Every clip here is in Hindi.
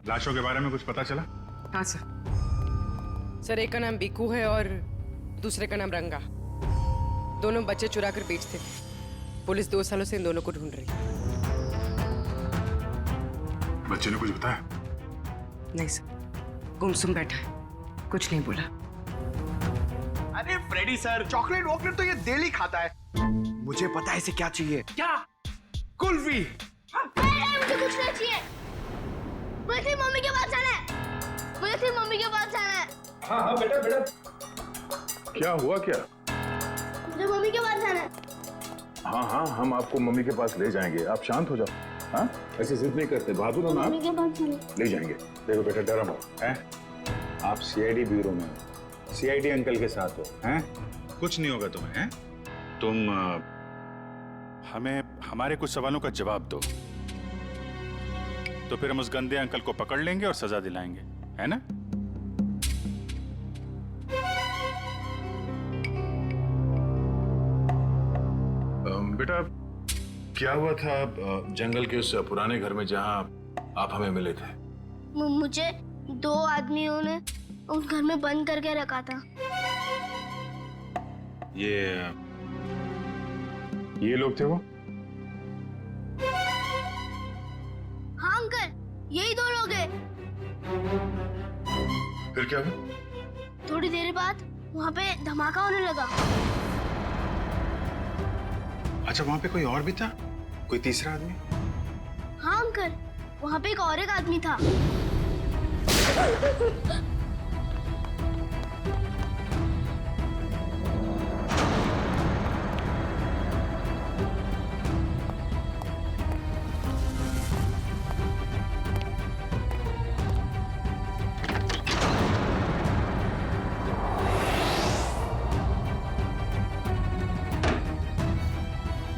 लाशों के बारे में कुछ पता चला? हाँ सर, एक का नाम बीकू है और दूसरे का नाम रंगा। दोनों बच्चे चुरा कर बेचते थे। पुलिस 2 सालों से इन दोनों को ढूंढ रही है। बच्चे ने कुछ बताया? नहीं सर, गुमसुम बैठा है, कुछ नहीं बोला। अरे फ्रेडी सर, चॉकलेट वॉकलेट तो ये डेली खाता है। मुझे पता है इसे क्या चाहिए। क्या? कुल्फी। मुझे कुछ नहीं चाहिए। मुझे सिर्फ मम्मी के पास जाना है। मुझे सिर्फ मम्मी के पास जाना है। हाँ बेटा बेटा। क्या हुआ क्या? मुझे मम्मी के पास जाना है। हाँ, हम आपको मम्मी के पास ले जाएंगे, आप शांत हो जाओ। हाँ, ऐसे जिद नहीं करते, बहादुर हो ना आप। मम्मी के पास जाना है। ले जाएंगे। देखो बेटा, डरो मत, हैं? आप सीआईडी ब्यूरो में हो, सीआईडी अंकल के साथ हो, हैं? कुछ नहीं होगा तुम्हें, हैं? तुम हमें हमारे कुछ सवालों का जवाब दो, तो फिर हम उस गंदे अंकल को पकड़ लेंगे और सजा दिलाएंगे, है ना? बेटा, क्या हुआ था जंगल के उस पुराने घर में जहां आप हमें मिले थे? मुझे 2 आदमियों ने उस घर में बंद करके रखा था। ये लोग थे वो? हाँ अंकल, यही 2 लोग हैं। फिर क्या हुआ? थोड़ी देर बाद वहाँ पे धमाका होने लगा। अच्छा, वहां पे कोई और भी था? कोई तीसरा आदमी? हाँ अंकल, वहाँ पे एक और एक आदमी था।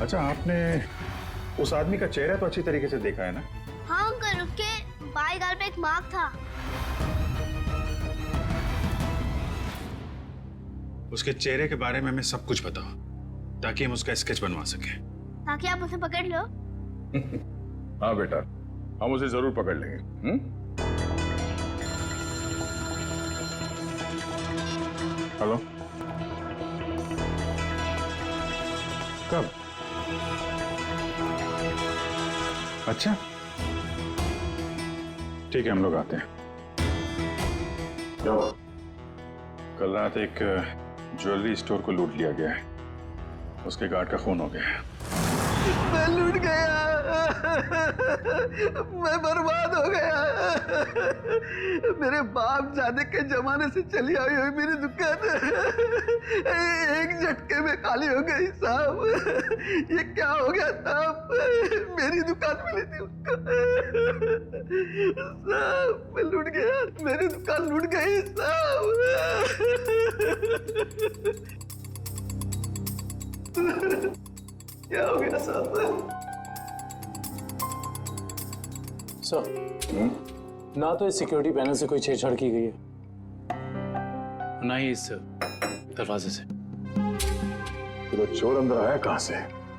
अच्छा, आपने उस आदमी का चेहरा तो अच्छी तरीके से देखा है ना? हाँ अंकल, उसके बाएं गाल पे एक मार्क था। उसके चेहरे के बारे में हमें सब कुछ बताओ, ताकि हम उसका स्केच बनवा सकें। ताकि आप उसे पकड़ लो। हाँ बेटा, हम उसे जरूर पकड़ लेंगे। हेलो, कब? अच्छा, ठीक है, हम लोग आते हैं। क्या हुआ? कल रात एक ज्वेलरी स्टोर को लूट लिया गया है। उसके गार्ड का खून हो गया है। मैं लूट गया। मैं बर्बाद हो गया। मेरे बाप जाने के जमाने से चली आई हुई मेरी दुकान एक झटके में खाली हो गई साहब। ये क्या हो गया साहब? मेरी दुकान मिली थी उसको। साहब, मैं लूट गया। मेरी दुकान लूट गई साहब। क्या हो गया साहब? सर, ना तो इस सिक्योरिटी पैनल से कोई छेड़छाड़ की गई है, ना ही इस दरवाजे से। तो चोर अंदर आया कहां से?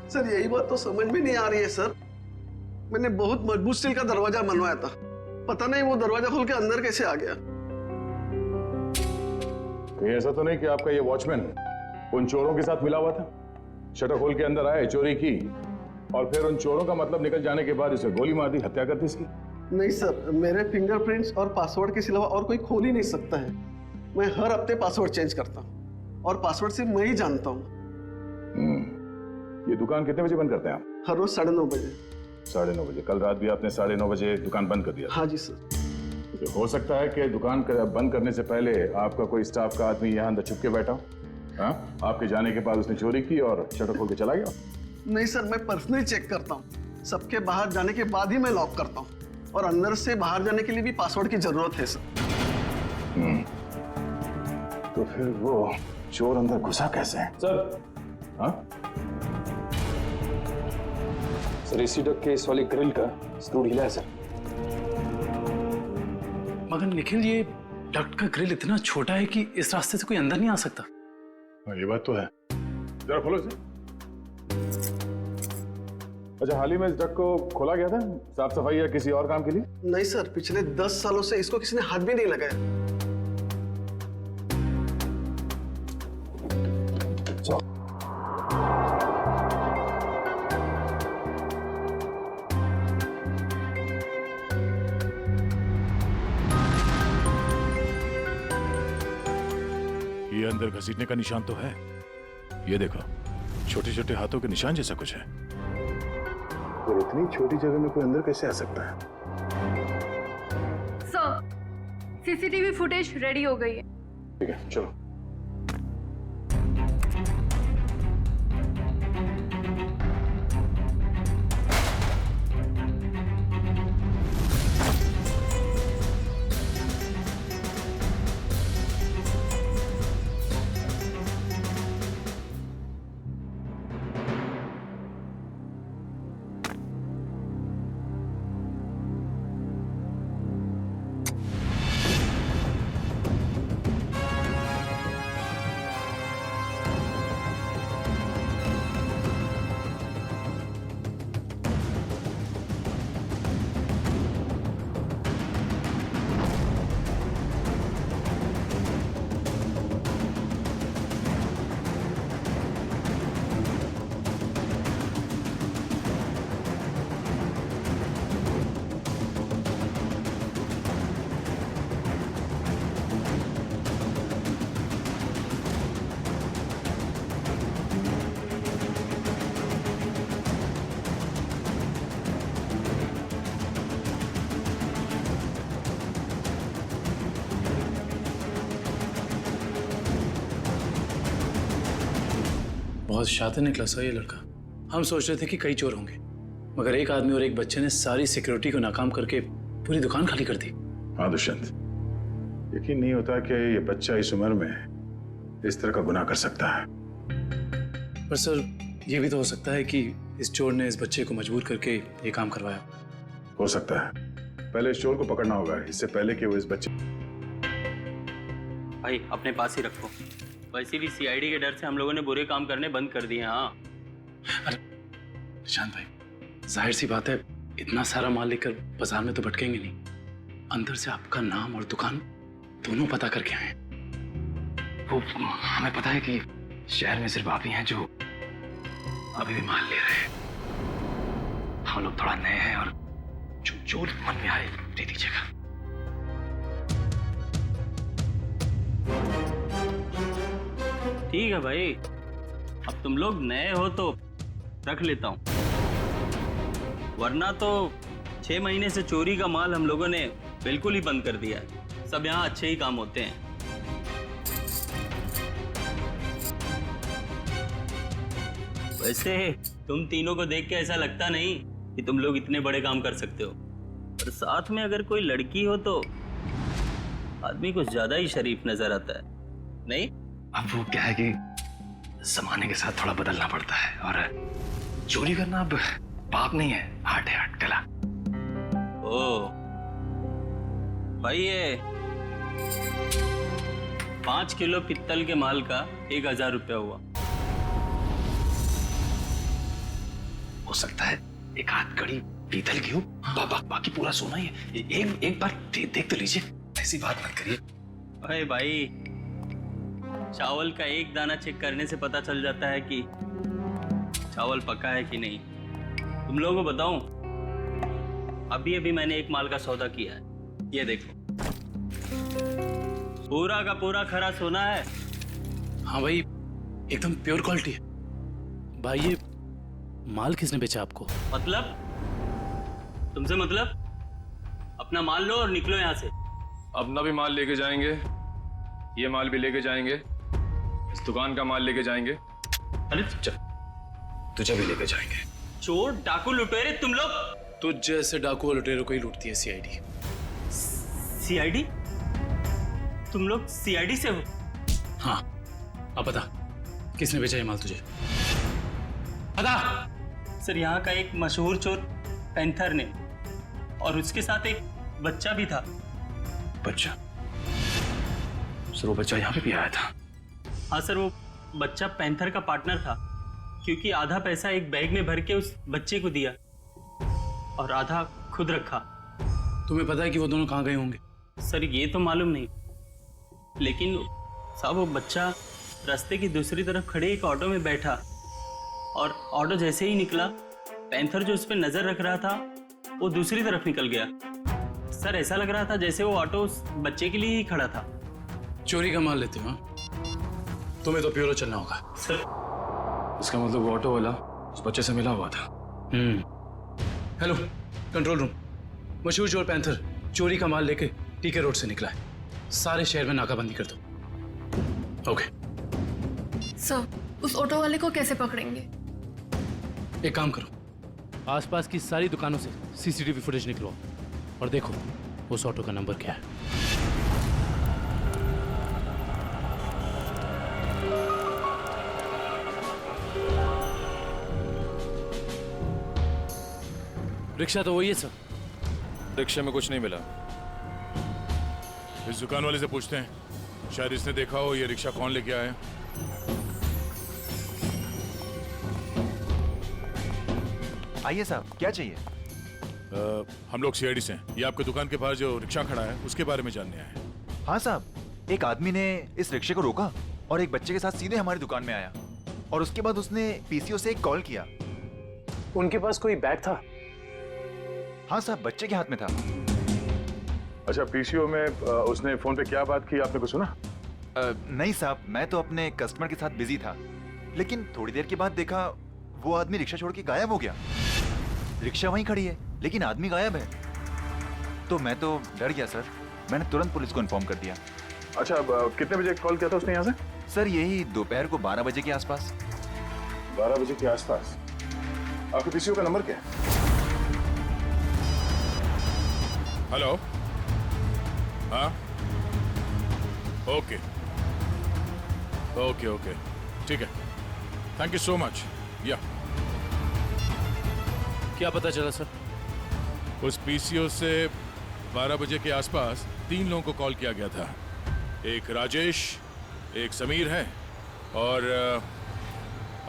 सर, यही बात तो समझ में नहीं आ रही है सर। मैंने बहुत मजबूत स्टील का दरवाजा बनवाया था, पता नहीं वो दरवाजा खोल के अंदर कैसे आ गया। कहीं ऐसा तो नहीं कि आपका ये वॉचमैन उन चोरों के साथ मिला हुआ था? शटर खोल के अंदर आए, चोरी की और फिर उन चोरों का मतलब निकल जाने के बाद इसे गोली मार दी, हत्या कर दी इसकी? नहीं सर, मेरे फिंगरप्रिंट्स और पासवर्ड के सिवा और कोई खोल ही नहीं सकता है। मैं हर हफ्ते पासवर्ड चेंज करता हूँ और पासवर्ड सिर्फ मैं ही जानता हूँ। ये दुकान कितने बजे बंद करते हैं आप? हर रोज 9:30 बजे। 9:30 बजे? कल रात भी आपने 9:30 बजे दुकान बंद कर दिया? हाँ जी सर। तो हो सकता है कि दुकान बंद करने से पहले आपका कोई स्टाफ का आदमी यहाँ अंदर छुप के बैठा हो। हाँ? आपके जाने के बाद उसने चोरी की और शटर खोल के चला गया? नहीं सर, मैं पर्सनली चेक करता हूँ। सबके बाहर जाने के बाद ही मैं लॉक करता हूँ और अंदर से बाहर जाने के लिए भी पासवर्ड की जरूरत है सर। तो फिर वो चोर अंदर घुसा कैसे? सर, हाँ? सर, इसी केस वाली ग्रिल का स्क्रू ढीला है सर। मगर निखिल, ये डक्ट का ग्रिल इतना छोटा है कि इस रास्ते से कोई अंदर नहीं आ सकता। ये बात तो है। जरा खोलो इसे। अच्छा, हाल ही में इस ट्रक को खोला गया था साफ सफाई या किसी और काम के लिए? नहीं सर, पिछले 10 सालों से इसको किसी ने हाथ भी नहीं लगाया। ये अंदर घसीटने का निशान तो है। ये देखो, छोटे छोटे हाथों के निशान जैसा कुछ है। और इतनी छोटी जगह में कोई अंदर कैसे आ सकता है? सर, सीसीटीवी फुटेज रेडी हो गई है। ठीक है, चलो। बहुत शातिर निकला सर ये लड़का। हम सोच रहे थे कि कई चोर होंगे, मगर एक आदमी और एक बच्चे ने सारी सिक्योरिटी को नाकाम करके पूरी दुकान खाली कर दी। हाँ दुष्यंत, यकीन नहीं होता कि ये बच्चा इस उम्र में इस तरह का गुनाह कर सकता है। पर सर, ये भी तो हो सकता है कि इस चोर ने इस बच्चे को मजबूर करके ये काम करवाया। हो सकता है। पहले इस चोर को पकड़ना होगा, इससे पहले कि वो इस बच्चे। भाई अपने पास ही रखो। वैसे भी सीआईडी के डर से हम लोगों ने बुरे काम करने बंद कर दिए। हाँ अरे निशांत भाई, जाहिर सी बात है, इतना सारा माल लेकर बाजार में तो भटकेंगे नहीं। अंदर से आपका नाम और दुकान दोनों पता करके आए। वो हमें पता है कि शहर में सिर्फ आप ही हैं जो अभी भी माल ले रहे हैं। हम लोग थोड़ा नए हैं और जो मन में आए दे दीजिएगा। ठीक है भाई, अब तुम लोग नए हो तो रख लेता हूँ, वरना तो 6 महीने से चोरी का माल हम लोगों ने बिल्कुल ही बंद कर दिया है। सब यहाँ अच्छे ही काम होते हैं। वैसे तुम तीनों को देख के ऐसा लगता नहीं कि तुम लोग इतने बड़े काम कर सकते हो, और साथ में अगर कोई लड़की हो तो आदमी कुछ ज्यादा ही शरीफ नजर आता है, नहीं? अब वो क्या है कि जमाने के साथ थोड़ा बदलना पड़ता है, और चोरी करना अब पाप नहीं है, आर्ट है, आर्ट कला। ओ भाई, ये 5 किलो पित्तल के माल का 1000 रुपया हुआ। हो सकता है एक आध कड़ी पीतल की हो, बाकी पूरा सोना ही है। एक बार देख तो लीजिए, ऐसी बात मत करिए। अरे भाई, चावल का एक दाना चेक करने से पता चल जाता है कि चावल पका है कि नहीं। तुम लोगों को बताऊं, अभी मैंने एक माल का सौदा किया है। ये देखो, पूरा का पूरा खरा सोना है। हाँ भाई, एकदम प्योर क्वालिटी है। भाई ये माल किसने बेचा आपको? मतलब? तुमसे मतलब? अपना माल लो और निकलो यहाँ से। अपना भी माल लेके जाएंगे, ये माल भी लेके जाएंगे, इस दुकान का माल लेके जाएंगे। अरे तुझे भी लेके जाएंगे। चोर डाकू लुटेरे तुम लोग। तुझ जैसे डाकू और लुटेरों को ही लूटती है सीआईडी। सीआईडी? तुम लोग सीआईडी से हो? हाँ, अब बता, किसने बेचा ये माल तुझे? बता। सर, यहाँ का एक मशहूर चोर पैंथर ने, और उसके साथ एक बच्चा भी था। बच्चा? सर वो बच्चा यहाँ पे भी आया था? हाँ सर, वो बच्चा पैंथर का पार्टनर था। क्योंकि आधा पैसा एक बैग में भर के उस बच्चे को दिया और आधा खुद रखा। तुम्हें पता है कि वो दोनों कहाँ गए होंगे? सर ये तो मालूम नहीं, लेकिन साहब वो बच्चा रास्ते की दूसरी तरफ खड़े एक ऑटो में बैठा और ऑटो जैसे ही निकला, पैंथर जो उस पर नजर रख रहा था वो दूसरी तरफ निकल गया। सर ऐसा लग रहा था जैसे वो ऑटो उस बच्चे के लिए ही खड़ा था। चोरी का माल लेते हो? तुम्हें तो प्यूरो चलना होगा। सर इसका मतलब वो ऑटो वाला उस बच्चे से मिला हुआ था। हेलो कंट्रोल रूम, मशहूर चोर पैंथर चोरी का माल लेके टीके रोड से निकला है। सारे शहर में नाकाबंदी कर दो। ओके सर, उस ऑटो वाले को कैसे पकड़ेंगे? एक काम करो, आसपास की सारी दुकानों से सीसीटीवी फुटेज निकलवाओ और देखो उस ऑटो का नंबर क्या है। रिक्शा तो वही है सर। रिक्शे में कुछ नहीं मिला। इस दुकान वाले से पूछते हैं, शायद इसने देखा हो ये रिक्शा कौन लेके आया। आइए साहब, क्या चाहिए? हम लोग सीआईडी से हैं। ये आपके दुकान के बाहर जो रिक्शा खड़ा है उसके बारे में जानने आए हैं। हाँ साहब, एक आदमी ने इस रिक्शे को रोका और एक बच्चे के साथ सीधे हमारी दुकान में आया और उसके बाद उसने पीसीओ से एक कॉल किया। उनके पास कोई बैग था? हाँ साहब, बच्चे के हाथ में था। अच्छा, पीसीओ में उसने फोन पे क्या बात की, आपने कुछ सुना? नहीं साहब, मैं तो अपने कस्टमर के साथ बिजी था, लेकिन थोड़ी देर के बाद देखा वो आदमी रिक्शा छोड़ के गायब हो गया। रिक्शा वहीं खड़ी है लेकिन आदमी गायब है। तो मैं तो डर गया सर, मैंने तुरंत पुलिस को इन्फॉर्म कर दिया। अच्छा, कितने बजे कॉल किया था उसने यहाँ से? सर यही दोपहर को 12 बजे के आसपास। 12 बजे के आसपास। आपके पीसीओ का नंबर क्या है? हेलो, हाँ, ओके ओके ओके, ठीक है, थैंक यू सो मच। या क्या पता चला सर? उस पीसीओ से 12 बजे के आसपास 3 लोगों को कॉल किया गया था। एक राजेश, एक समीर है और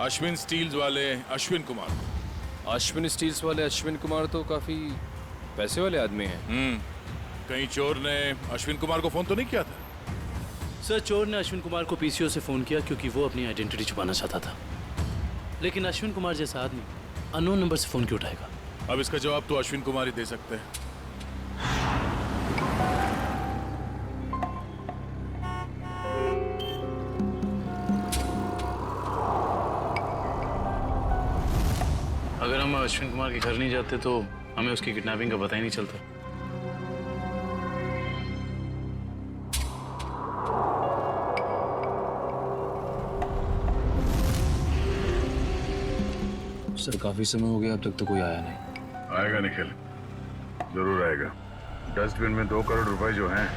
अश्विन स्टील्स वाले अश्विन कुमार। अश्विन स्टील्स वाले अश्विन कुमार तो काफी पैसे वाले आदमी हैं। कहीं चोर ने अश्विन कुमार को फोन तो नहीं किया था? सर चोर ने अश्विन कुमार को पीसीओ से फोन किया क्योंकि वो अपनी आइडेंटिटी छुपाना चाहता था। लेकिन अश्विन कुमार जैसा आदमी अननोन नंबर से फोन क्यों उठाएगा? अब इसका जवाब तो अश्विन कुमार ही दे सकते हैं। अगर हम अश्विन कुमार के घर नहीं जाते तो हमें उसकी किडनैपिंग का पता ही नहीं चलता। सर काफी समय हो गया, अब तक तो कोई आया नहीं। आएगा निखिल, जरूर आएगा। डस्टबिन में 2 करोड़ रुपए जो हैं।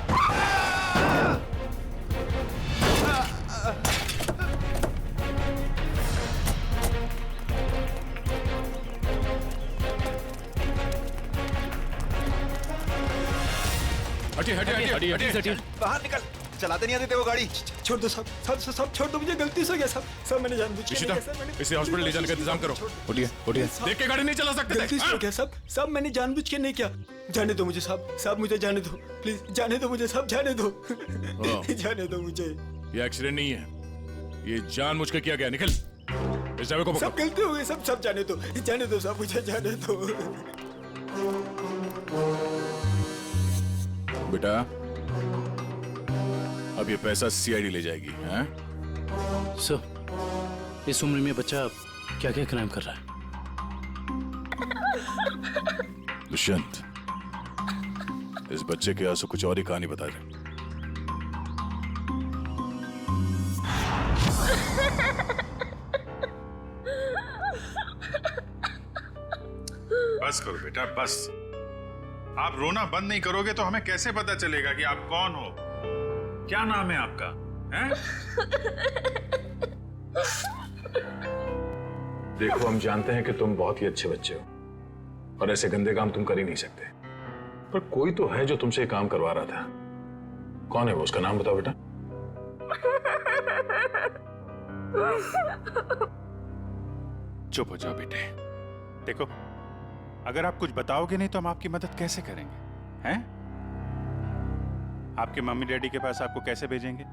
हटिए। बाहर निकल, चलाते नहीं आते थे वो गाड़ी। छोड़ दो सब सब सब छोड़ दो, मुझे गलती से हो गया सब सब मैंने जानबूझ के नहीं किया, सर, मैंने इसे हॉस्पिटल ले जाने का इंतजाम करो। उठिए उठिए, देख के गाड़ी नहीं चला सकते गलती से हो थे। गया सब सब मैंने जानबूझ के नहीं किया। जाने दो मुझे साहब, साहब मुझे जाने दो प्लीज, जाने दो मुझे साहब, जाने दो जाने दो मुझे। ये एक्सीडेंट नहीं है, ये जानबूझ के किया गया। निखिल, इस ड्राइवर को सब पकड़ो। गलती हो गई सब सब जाने दो साहब, मुझे जाने दो। बेटा, अब ये पैसा सीआईडी ले जाएगी। हैं? सर इस उम्र में बच्चा क्या क्या क्राइम कर रहा है? दुष्यंत, इस बच्चे के आंसू कुछ और ही कहानी बता दे। बस करो बेटा, बस। आप रोना बंद नहीं करोगे तो हमें कैसे पता चलेगा कि आप कौन हो? क्या नाम है आपका? हैं? देखो, हम जानते हैं कि तुम बहुत ही अच्छे बच्चे हो और ऐसे गंदे काम तुम कर ही नहीं सकते, पर कोई तो है जो तुमसे काम करवा रहा था। कौन है वो? उसका नाम बताओ बेटा। चुप हो जाओ बेटे। देखो, अगर आप कुछ बताओगे नहीं तो हम आपकी मदद कैसे करेंगे, हैं? आपके मम्मी डैडी के पास आपको कैसे भेजेंगे?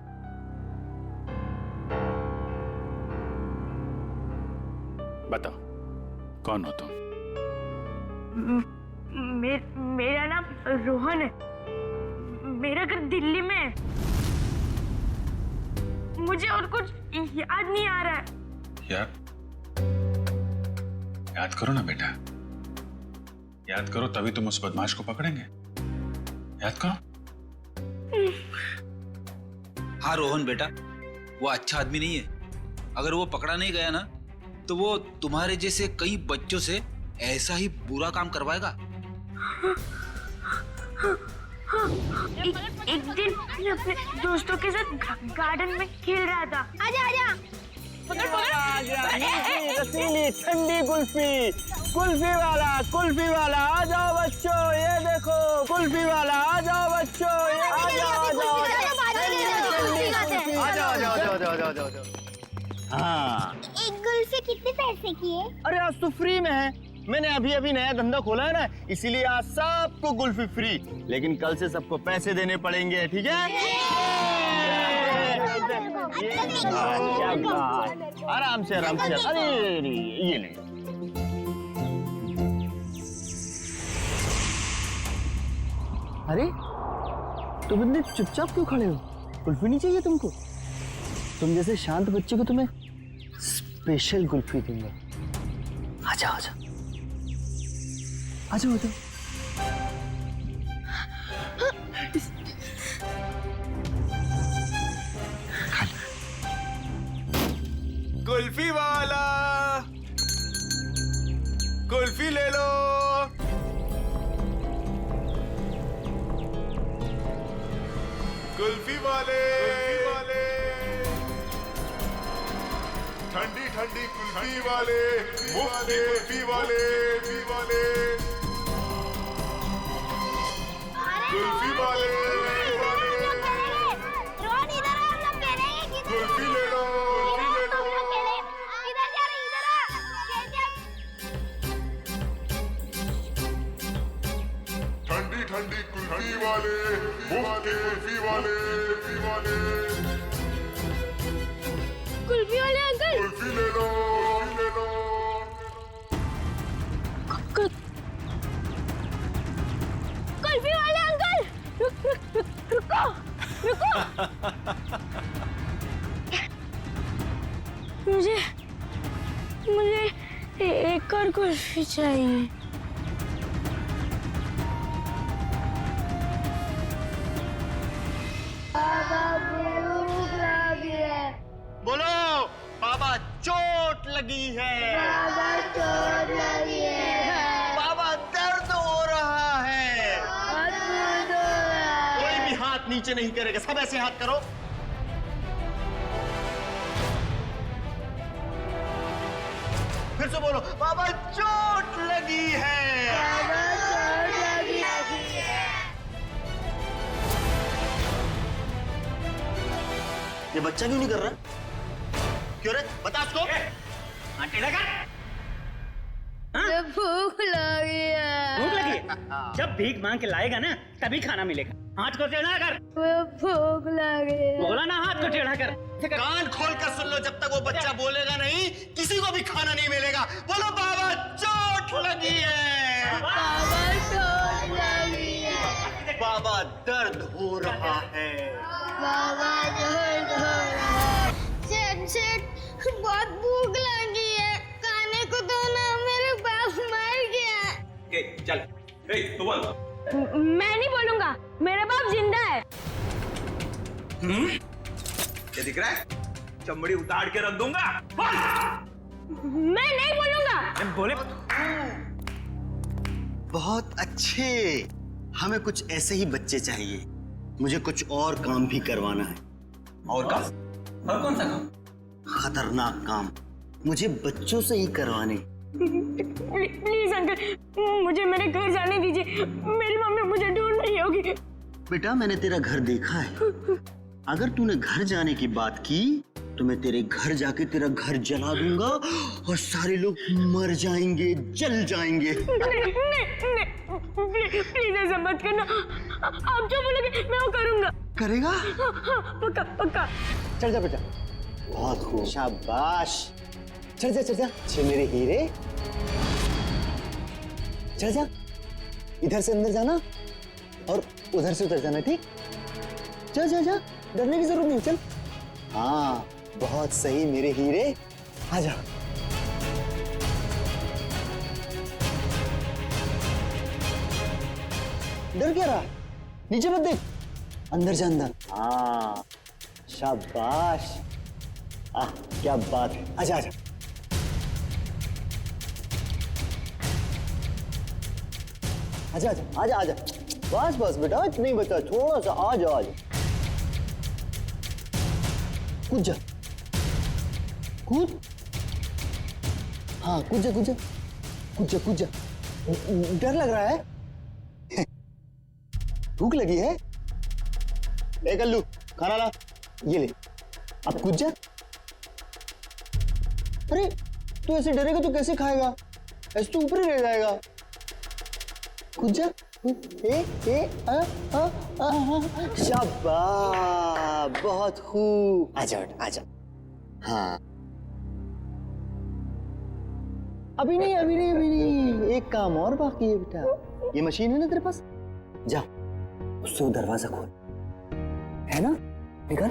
बताओ, कौन हो तुम? मेरा नाम रोहन है। मेरा घर दिल्ली में है। मुझे और कुछ याद नहीं आ रहा है। याद करो ना बेटा, याद करो, तभी तुम उस बदमाश को पकड़ेंगे। याद करो। हाँ रोहन बेटा, वो अच्छा आदमी नहीं है। अगर वो पकड़ा नहीं गया ना तो वो तुम्हारे जैसे कई बच्चों से ऐसा ही बुरा काम करवाएगा। एक दिन मैं अपने दोस्तों के साथ गार्डन में खेल रहा था। आजा आजा, रसीली ठंडी कुल्फी, कुल्फी वाला आ जाओ बच्चों, ये देखो कुल्फी वाला, आ जाओ बच्चों, ये आ जाओ। हाँ, एक कुल्फी कितने पैसे की है? अरे आज तो फ्री में है। मैंने अभी नया धंधा खोला है ना, इसीलिए आज सबको कुल्फी फ्री, लेकिन कल से सबको पैसे देने पड़ेंगे, ठीक है? आराम से। अरे ये नहीं। अरे तुम इतने चुपचाप क्यों खड़े हो? कुल्फी नहीं चाहिए तुमको? तुम जैसे शांत बच्चे को तुम्हें स्पेशल कुल्फी दूंगा। आजा। कुल्फी वाला, कुल्फी ले लो। कुल्फी वाले, ठंडी कुल्फी वाले, मुफ्त कुल्फी वाले, कुल्फी वाले, रोहन इधर आ, हम लोग कह रहे हैं कि कुल्फी ले लो। इधर जा रहे, इधर आ। ठंडी कुल्फी वाले, मुफ्त कुल्फी वाले, कुल्फी वाले अंकल, कुल्फी ले लो। कुल्फी वाले अंकल, रुको। मुझे एक और कुल्फी चाहिए। बोलो, बाबा चोट लगी है। बाबा दर्द हो रहा है। कोई भी हाथ नीचे नहीं करेगा, सब ऐसे हाथ करो। फिर से बोलो, बाबा चोट लगी है। ये बच्चा क्यों नहीं कर रहा? क्यों रे? बता उसको। भूख लगी है। जब भीख मांग के लाएगा ना तभी खाना मिलेगा। हाथ को टेढ़ा कर। भूख लगी है। बोला ना हाथ को टेढ़ा कर। कान खोल कर सुन लो, जब तक वो बच्चा बोलेगा नहीं किसी को भी खाना नहीं मिलेगा। बोलो, बाबा चोट लगी है। बाबा चोट लगी है। बाबा दर्द हो रहा है। बाबा दर्द हो रहा है। सेठ बहुत भूख लगी है, खाने को दो ना, मेरे बाप मर गया। चल तू बोल। मैं नहीं बोलूंगा, मेरा बाप जिंदा है। क्या दिख रहा है? चमड़ी उतार के रख दूंगा। मैं नहीं बोलूंगा। बोले बहुत अच्छे, हमें कुछ ऐसे ही बच्चे चाहिए। मुझे कुछ और काम भी करवाना है। और काम? और कौन सा काम? खतरनाक काम, मुझे बच्चों से ही करवाने। प्लीज अंकल, मुझे मेरे घर जाने दीजिए। मेरी मम्मी मुझे ढूंढ रही होगी। बेटा, मैंने तेरा घर देखा है। अगर तूने घर जाने की बात की तो मैं तेरे घर जाके तेरा घर जला दूंगा और सारे लोग मर जाएंगे, जल जाएंगे। प्लीज ऐसा मत करना। आप जो बोलोगे मैं वो करूंगा। करेगा? पक्का पक्का। चढ़ जा बेटा। बहुत खूब, शाबाश। चढ़ जा, चढ़ जा। अच्छे मेरे हीरे। चढ़ जा। इधर से अंदर जाना और उधर से उतर जाना, ठीक? जा जा जा, डरने की जरूरत नहीं, चल। हाँ, बहुत सही मेरे हीरे। आजा। डर क्या रहा? नीचे मत देख, अंदर जा अंदर। हाँ, शाबाश। क्या बात है। आजा आजा। आजा आजा आजा आजा। बस बस बेटा, नहीं बता, थोड़ा सा। आजा आजा। कूद जा, कूद। हाँ, कूद जा, कूद जा, कूद जा, कूद जा। डर लग रहा है? भूख लगी है? ए कल्लू, खाना ला। ये ले, अब कूद जा। अरे तू ऐसे डरेगा तो कैसे खाएगा? ऐसे तो ऊपर ही रह जाएगा। कूद जा। शाबाश, बहुत खूब। आजा बेटा, आजा। हाँ, अभी नहीं, अभी नहीं, अभी नहीं। एक काम और बाकी है बेटा। ये मशीन है ना तेरे पास, जा उससे वो दरवाजा खोल, है ना? निकल।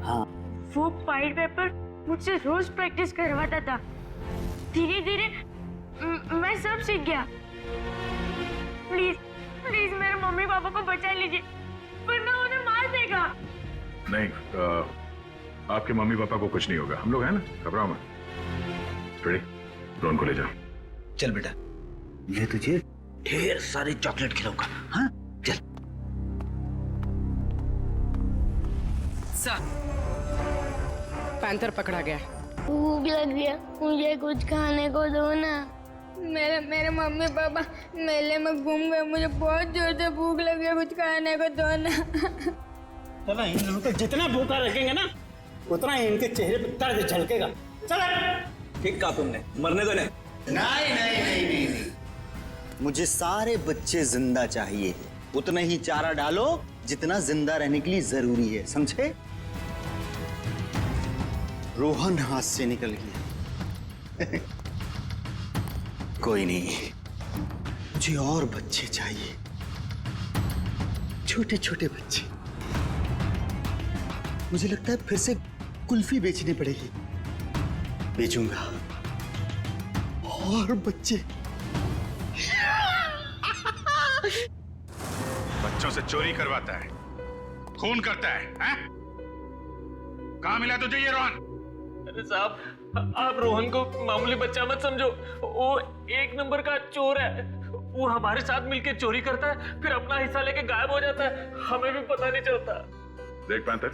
हाँ, वो पाइल पेपर मुझसे रोज प्रैक्टिस करवाता था। धीरे धीरे मैं सब सीख गया। प्लीज प्लीज मेरे मम्मी पापा को बचा लीजिए, वरना उन्हें मार देगा। नहीं, आपके मम्मी पापा को कुछ नहीं होगा, हम लोग हैं ना, घबराओ मत। रेडी? रोहन को ले जाओ। चल बेटा, मैं तुझे ढेर सारे चॉकलेट खिलाऊंगा। हाँ, चल। पैंथर पकड़ा गया। भूख लग गया, मुझे कुछ खाने को दो ना। मेरे मम्मी पापा मेले में घूम गए, मुझे बहुत जोर से भूख लग गया, कुछ खाने को दो ना। चलो, इन लोगों को जितना भूखा रखेंगे ना, उतना ही इनके चेहरे पे दर्द झलकेगा। चलो। ठीक कहा तुमने, मरने दो नहीं। नहीं नहीं नहीं नहीं नहीं, मुझे सारे बच्चे जिंदा चाहिए। उतना ही चारा डालो जितना जिंदा रहने के लिए जरूरी है, समझे? रोहन हाथ से निकल गया। कोई नहीं, मुझे और बच्चे चाहिए, छोटे छोटे बच्चे। मुझे लगता है फिर से कुल्फी बेचनी पड़ेगी। बेचूंगा और बच्चे। बच्चों से चोरी करवाता है, खून करता है, हैं? कहाँ मिला तुझे ये रोहन? अरे साहब, आप रोहन को मामूली बच्चा मत समझो। वो एक नंबर का चोर है। वो हमारे साथ मिलकर चोरी करता है, फिर अपना हिस्सा लेके गायब हो जाता है, हमें भी पता नहीं चलता। देख पैंथर,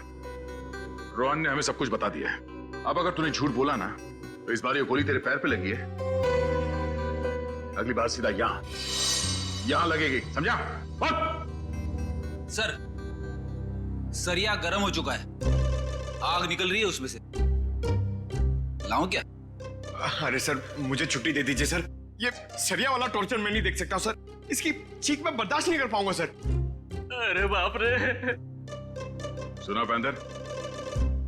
रोहन ने हमें सब कुछ बता दिया है। अब अगर तूने झूठ बोला ना, तो इस बार ये गोली तेरे पैर पे लगी है, अगली बार सीधा यहां लगेगी, समझा? सर, सरिया गर्म हो चुका है, आग निकल रही है उसमें से। लाऊं क्या? अरे सर, मुझे छुट्टी दे दीजिए सर। ये सरिया वाला टॉर्चर मैं नहीं देख सकता सर। इसकी चीख मैं बर्दाश्त नहीं कर पाऊंगा सर। अरे बाप रे। सुना पैंथर,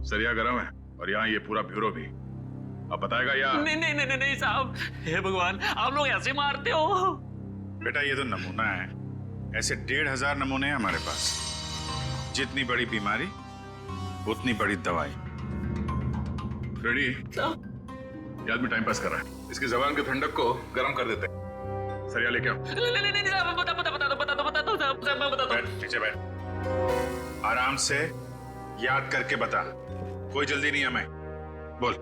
सरिया गरम है और यहाँ ये पूरा ब्यूरो भी। अब बताएगा या? नहीं नहीं नहीं नहीं साहब, हे भगवान, आप लोग ऐसे मारते हो? बेटा ये तो नमूना है, ऐसे 1500 नमूने हैं हमारे पास। जितनी बड़ी बीमारी उतनी बड़ी दवाई। रेडी? ये आदमी टाइम पास कर रहा है, इसकी जबान के ठंडक को गर्म कर देते हैं। सरिया लेके आओ। नहीं साहब, बता दो साहब, मैं बताता हूं। बैठ, नीचे बैठ, आराम से याद करके बता, कोई जल्दी नहीं है। मैं बोल।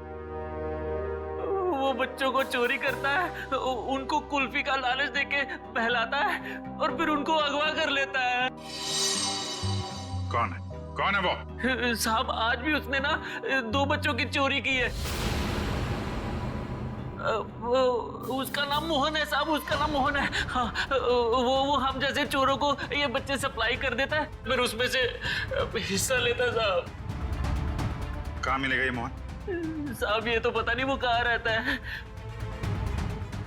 वो बच्चों को चोरी करता है, उनको कुल्फी का लालच देके बहलाता है और फिर उनको अगवा कर लेता है। कौन है? कौन है वो? साहब, आज भी उसने ना 2 बच्चों की चोरी की है। उसका नाम मोहन है साहब, उसका नाम मोहन है। हाँ, वो हम जैसे चोरों को ये बच्चे सप्लाई कर देता है, फिर उसमें से हिस्सा लेता है साहब। कहाँ मिलेगा ये मोहन? साहब ये तो पता नहीं वो कहाँ रहता है।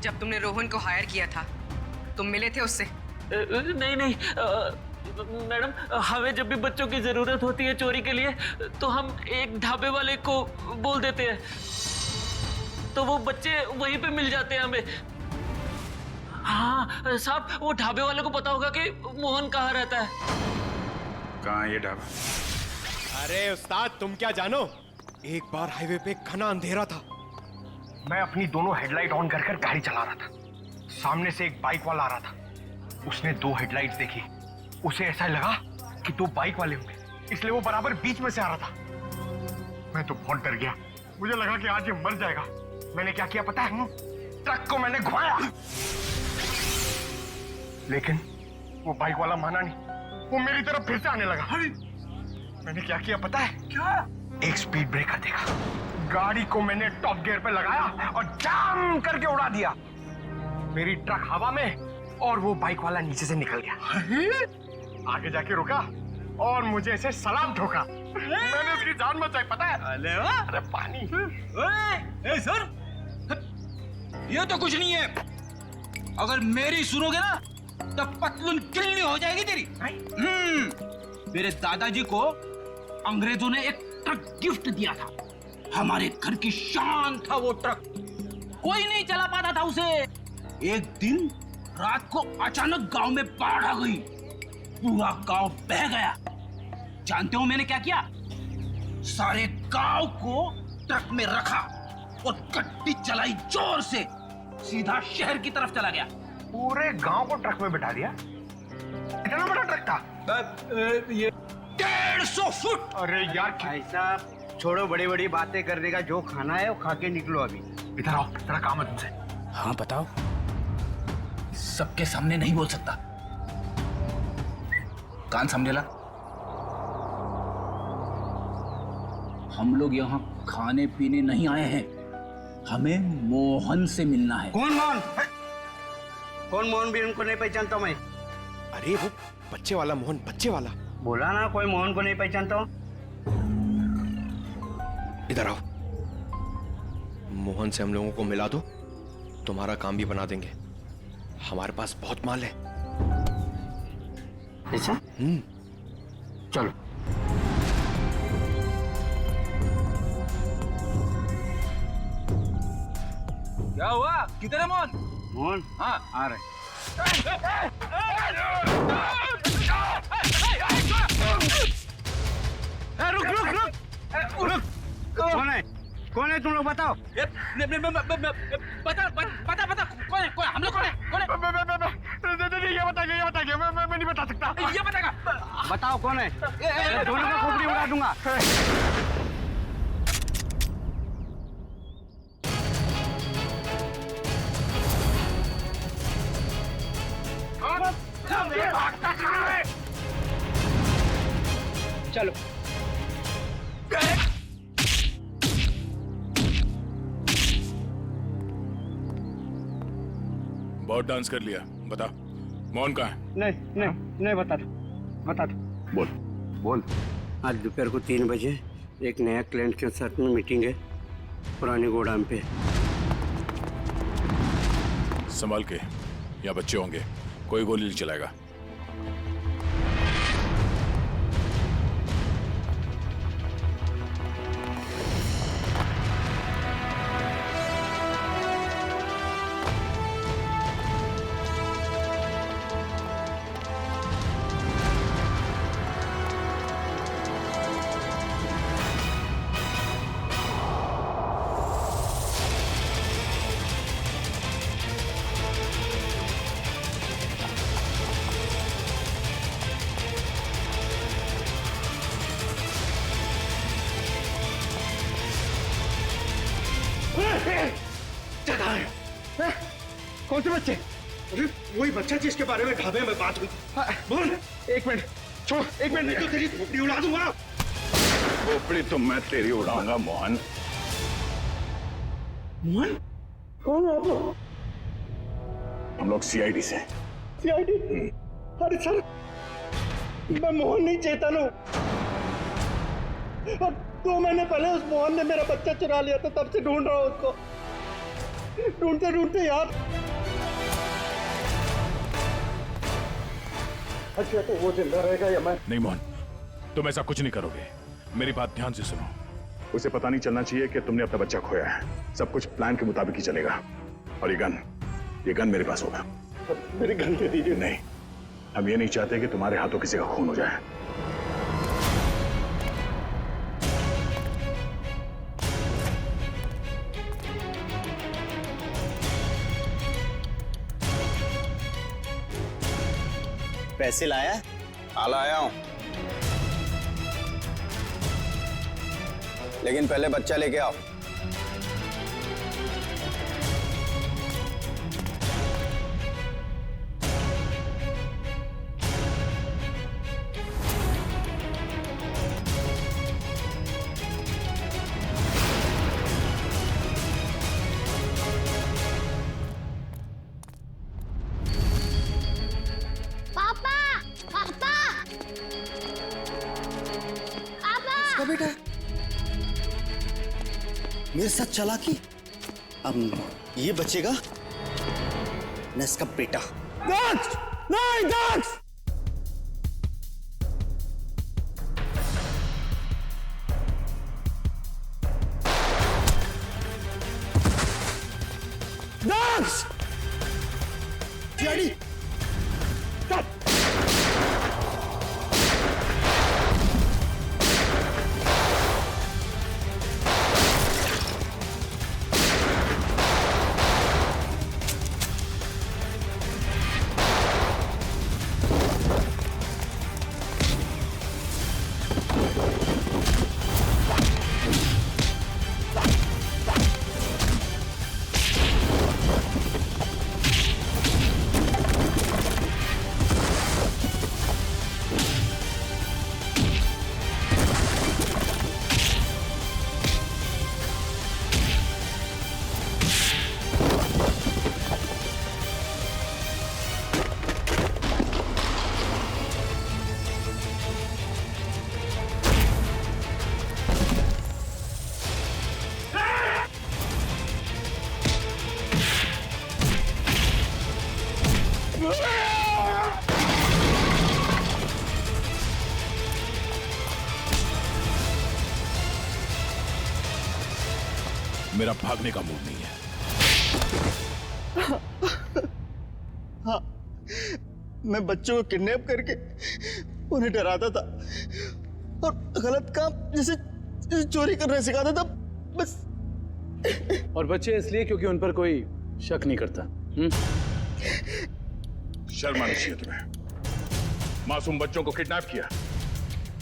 जब तुमने रोहन को हायर किया था तुम मिले थे उससे? नहीं नहीं मैडम, हमें जब भी बच्चों की जरूरत होती है चोरी के लिए तो हम एक ढाबे वाले को बोल देते हैं, तो वो बच्चे वहीं पे मिल जाते हैं हमें। हाँ साहब, वो ढाबे वाले को पता होगा कि मोहन कहाँ रहता है। कहाँ है ये ढाबा? अरे उस्ताद, तुम क्या जानो, एक बार हाईवे पे घना अंधेरा था। मैं अपनी दोनों हेडलाइट ऑन कर कर गाड़ी चला रहा था। सामने से एक बाइक वाला आ रहा था। उसने दो हेडलाइट्स देखी। उसे ऐसा लगा कि दो बाइक वाले होंगे, इसलिए वो बराबर बीच में से आ रहा था। मैं तो बहुत डर गया, मुझे लगा कि आज ये मर जाएगा। मैंने क्या किया पता है? ट्रक को मैंने घुमाया, लेकिन वो बाइक वाला माना नहीं, वो मेरी तरफ फिर से आने लगा। मैंने क्या किया पता है? क्या? एक स्पीड ब्रेकर देखा, गाड़ी को मैंने टॉप गियर पे लगाया और जाम करके उड़ा दिया। मेरी ट्रक हवा में और वो बाइक वाला नीचे से निकल गया। आगे जाके रुका और मुझे ऐसे सलाम ठोका। मैंने उसकी जान बचाई पता है? अरे पानी। ए सर, ये तो कुछ नहीं है। अगर मेरी सुनोगे ना तो पतलून किल्ली हो जाएगी तेरी। मेरे दादाजी को अंग्रेजों ने एक ट्रक गिफ्ट दिया था। हमारे घर की शान था वो ट्रक, कोई नहीं चला पाता था उसे। एक दिन रात को अचानक गांव में बाढ़ आ गई, पूरा गांव बह गया। जानते हो मैंने क्या किया? सारे गांव को ट्रक में रखा और गड्डी चलाई जोर से, सीधा शहर की तरफ चला गया। पूरे गांव को ट्रक में बिठा दिया? इतना बड़ा ट्रक था? ये 150 फुट। अरे यार ऐसा छोड़ो, बड़ी बड़ी बातें करने का, जो खाना है वो खा के निकलो अभी। इधर आओ, तेरा काम है तुमसे। हाँ बताओ। सबके सामने नहीं बोल सकता, कान सामने ला। हम लोग यहाँ खाने पीने नहीं आए हैं, हमें मोहन से मिलना है। कौन मोहन? कौन मोहन? भी उनको नहीं पहचानता मैं। अरे वो बच्चे वाला मोहन, बच्चे वाला। बोला ना, कोई मोहन को नहीं पहचानता हूँ। इधर आओ, मोहन से हम लोगों को मिला दो, तुम्हारा काम भी बना देंगे। हमारे पास बहुत माल है। ऐसा? चलो। क्या हुआ? किधर है मोहन? मोहन? हाँ आ रहे। रुक रुक रुक रुक। कौन है? कौन है तुम लोग बताओ? बता बता बता, कौन है? हम लोग कौन है? ये बताइए, मैं नहीं बता सकता। ये बताएगा। बताओ कौन है? दोनों को खोपड़ी उड़ा दूंगा। चलो। बहुत डांस कर लिया, बता मोहन कहाँ है? नहीं बता दो। बोल। आज दोपहर को 3 बजे एक नया क्लाइंट के साथ में मीटिंग है पुरानी गोदाम पे। संभाल के, यहाँ बच्चे होंगे, कोई गोली नहीं चलाएगा। कौन से बच्चे? अरे वही बच्चा जिसके बारे में ढाबे में बात हुई। बोल। एक मिनट छोड़, एक मिनट, नहीं तो तेरी खोपड़ी उड़ा दूंगा। खोपड़ी तो मैं तेरी उड़ाऊंगा मोहन। मोहन? कौन हो आप लोग? हम लोग सीआईडी से। सीआईडी? अरे सर, मैं मोहन नहीं, चेतन हूँ। 2 महीने पहले उस मोहन ने मेरा बच्चा चुरा लिया था, तब से ढूंढ रहा हूँ उसको। ढूंढते ढूंढते यार। अच्छा तो वो जिंदा रहेगा या मैं? नहीं मोहन, तुम ऐसा कुछ नहीं करोगे। मेरी बात ध्यान से सुनो। उसे पता नहीं चलना चाहिए कि तुमने अपना बच्चा खोया है। सब कुछ प्लान के मुताबिक ही चलेगा। और ये गन मेरे पास होगा। मेरी गन दे दीजिए। नहीं, हम ये नहीं चाहते कि तुम्हारे हाथों किसी का खून हो जाए। पैसे लाया? हाँ लाया हूं, लेकिन पहले बच्चा लेके आओ। बेटा मेरे साथ चालाकी, अब ये बचेगा न इसका बेटा। दक्ष! नहीं दक्ष! दक्ष! डैडी! मेरा भागने का मूड नहीं है। हाँ, मैं बच्चों को किडनैप करके उन्हें डराता था और गलत काम जैसे चोरी करना सिखाता था, बस। और बच्चे इसलिए क्योंकि उन पर कोई शक नहीं करता। शर्म आनी चाहिए तुम्हें। मासूम बच्चों को किडनैप किया,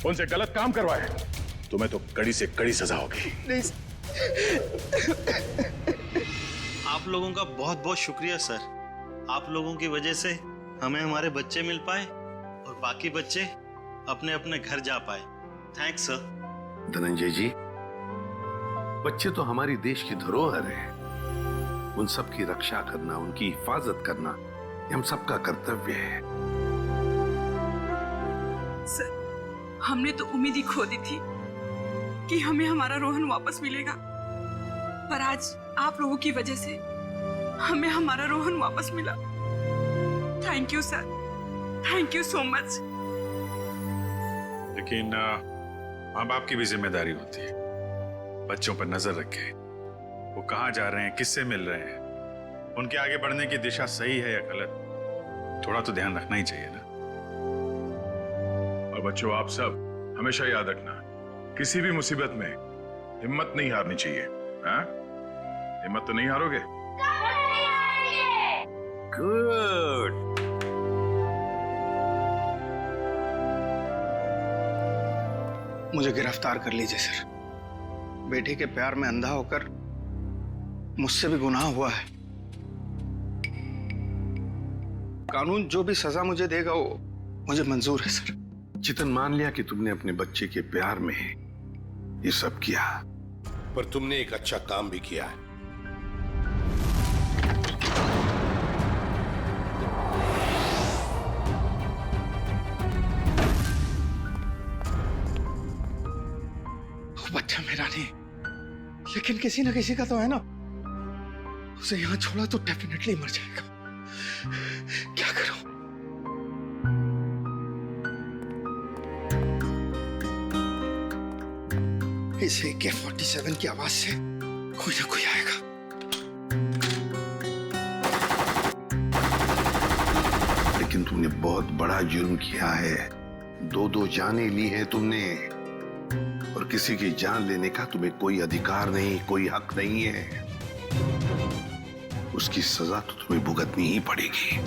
उनसे गलत काम करवाया, तुम्हें तो कड़ी से कड़ी सजा होगी। नहीं। आप लोगों का बहुत बहुत शुक्रिया सर। आप लोगों की वजह से हमें हमारे बच्चे मिल पाए और बाकी बच्चे अपने अपने घर जा पाए। Thanks sir. धनंजय जी, बच्चे तो हमारी देश की धरोहर है। उन सब की रक्षा करना, उनकी हिफाजत करना हम सबका कर्तव्य है। सर, हमने तो उम्मीद ही खो दी थी कि हमें हमारा रोहन वापस मिलेगा, पर आज आप लोगों की वजह से हमें हमारा रोहन वापस मिला। Thank you sir, thank you so much. लेकिन माँ बाप की भी जिम्मेदारी होती है, बच्चों पर नजर रखे, वो कहाँ जा रहे हैं, किससे मिल रहे हैं, उनके आगे बढ़ने की दिशा सही है या गलत, थोड़ा तो ध्यान रखना ही चाहिए ना। और बच्चों, आप सब हमेशा याद रखना, किसी भी मुसीबत में हिम्मत नहीं हारनी चाहिए। हाँ? हिम्मत तो नहीं हारोगे? गुड। मुझे गिरफ्तार कर लीजिए सर। बेटी के प्यार में अंधा होकर मुझसे भी गुनाह हुआ है। कानून जो भी सजा मुझे देगा वो मुझे मंजूर है सर। चितन, मान लिया कि तुमने अपने बच्चे के प्यार में ये सब किया, पर तुमने एक अच्छा काम भी किया है। बच्चा लेकिन किसी ना किसी का तो है ना, उसे यहां छोड़ा तो डेफिनेटली मर जाएगा। क्या करूं? इस AK-47 की आवाज से कोई ना कोई आएगा। लेकिन तुमने बहुत बड़ा जुर्म किया है। 2 जानें ली हैं तुमने, और किसी की जान लेने का तुम्हें कोई अधिकार नहीं, कोई हक नहीं है। उसकी सजा तो तुम्हें भुगतनी ही पड़ेगी।